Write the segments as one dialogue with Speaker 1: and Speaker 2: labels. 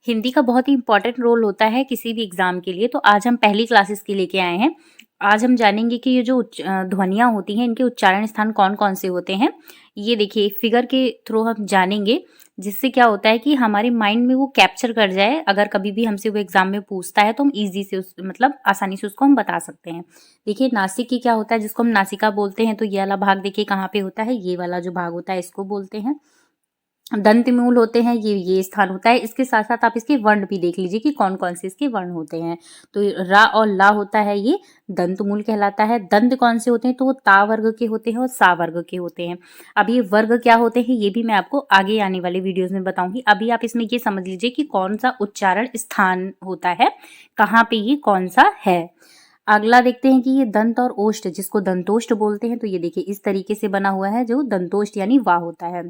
Speaker 1: हिंदी का बहुत ही important role होता है किसी भी एग्जाम के लिए। तो आज हम पहली क्लासेस के लेके आए हैं। आज हम जानेंगे कि ये जो ध्वनियाँ होती हैं इनके उच्चारण स्थान कौन कौन से होते हैं। ये देखिए फिगर के थ्रू हम जानेंगे, जिससे क्या होता है कि हमारे माइंड में वो कैप्चर कर जाए। अगर कभी भी हमसे वो एग्जाम में पूछता है तो हम इजी से आसानी से उसको हम बता सकते हैं। देखिए नासिक की क्या होता है, जिसको हम नासिका बोलते हैं, तो ये वाला भाग देखिए कहाँ पे होता है, ये वाला जो भाग होता है इसको बोलते हैं। दंत मूल होते हैं, ये स्थान होता है। इसके साथ साथ आप इसके वर्ण भी देख लीजिए कि कौन कौन से इसके वर्ण होते हैं। तो रा और ला होता है, ये दंत मूल कहलाता है। दंत कौन से होते हैं, तो वो ता वर्ग के होते हैं और सा वर्ग के होते हैं। अब ये वर्ग क्या होते हैं ये भी मैं आपको आगे आने वाले वीडियोज में बताऊंगी। अभी आप इसमें ये समझ लीजिए कि कौन सा उच्चारण स्थान होता है, कहाँ पे ये कौन सा है। अगला देखते हैं कि ये दंत और ओष्ठ, जिसको दंतोष्ठ बोलते हैं, तो ये देखिए इस तरीके से बना हुआ है जो दंतोष्ठ यानी वाह होता है।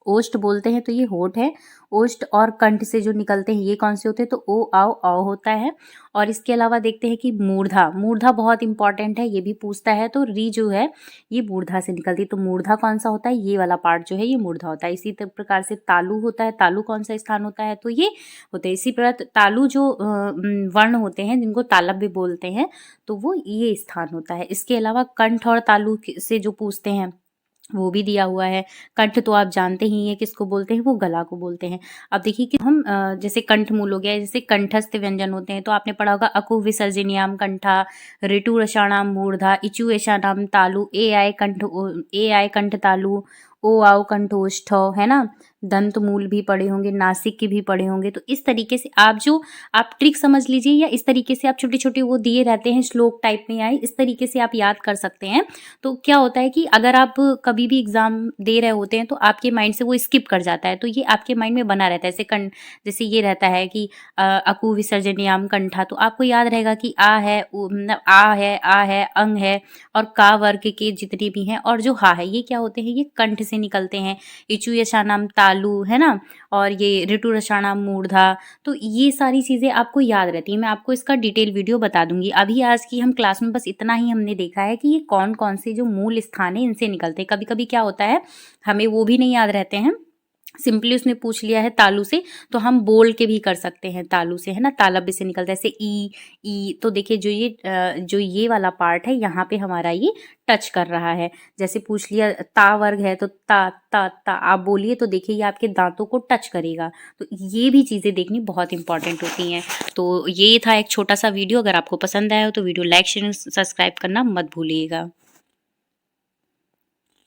Speaker 1: ओष्ठ बोलते हैं तो ये होठ है। ओष्ठ और कंठ से जो निकलते हैं ये कौन से होते हैं, तो ओ आओ आओ होता है। और इसके अलावा देखते हैं कि मूर्धा, मूर्धा बहुत इंपॉर्टेंट है, ये भी पूछता है। तो री जो है ये मूर्धा से निकलती है, तो मूर्धा कौन सा होता है, ये वाला पार्ट जो है ये मूर्धा होता है। इसी प्रकार से तालु होता है, तालु कौन सा स्थान होता है, तो ये होता है। इसी प्रकार तालु जो वर्ण होते हैं जिनको तालब भी बोलते हैं, तो वो ये स्थान होता है। इसके अलावा कंठ और तालु से जो पूछते हैं वो भी दिया हुआ है। कंठ तो आप जानते ही हैं किसको बोलते हैं, वो गला को बोलते हैं। अब देखिए कि हम जैसे कंठ मूल हो गया, जैसे कंठस्थ व्यंजन होते हैं, तो आपने पढ़ा होगा अकु विसर्जनीयाम कंठा, ऋतु रसाणाम मूर्धा, इचु एशानाम तालु, ए आय कंठ तालु, ओ आओ कंठोष्ठ, है ना। दंत मूल भी पढ़े होंगे, नासिक की भी पढ़े होंगे। तो इस तरीके से आप ट्रिक समझ लीजिए, या इस तरीके से आप छोटे छोटे वो दिए रहते हैं श्लोक टाइप में आए, इस तरीके से आप याद कर सकते हैं। तो क्या होता है कि अगर आप कभी भी एग्जाम दे रहे होते हैं तो आपके माइंड से वो स्किप कर जाता है, तो ये आपके माइंड में बना रहता है। जैसे ये रहता है कि अकु विसर्जनीयाम कंठा, तो आपको याद रहेगा कि आ है, आ है, अंग है, और का वर्ग के जितने भी हैं, और जो हा है ये क्या होते हैं, ये कंठ से निकलते हैं। इचु यशानाम तालु, है ना, और ये ऋतु रसाणाम मूर्धा। तो ये सारी चीजें आपको याद रहती है। मैं आपको इसका डिटेल वीडियो बता दूंगी। अभी आज की हम क्लास में बस इतना ही हमने देखा है कि ये कौन कौन से जो मूल स्थान है इनसे निकलते हैं। कभी कभी क्या होता है हमें वो भी नहीं याद रहते हैं, सिंपली उसने पूछ लिया है तालु से, तो हम बोल के भी कर सकते हैं तालु से, है ना। तालब से निकलता है, जैसे ई। तो देखिए जो ये वाला पार्ट है यहाँ पे हमारा ये टच कर रहा है। जैसे पूछ लिया ता वर्ग है, तो ता ता ता आप बोलिए, तो देखिए ये आपके दांतों को टच करेगा। तो ये भी चीजें देखनी बहुत इंपॉर्टेंट होती हैं। तो ये था एक छोटा सा वीडियो। अगर आपको पसंद आया हो तो वीडियो लाइक शेयर सब्सक्राइब करना मत भूलिएगा।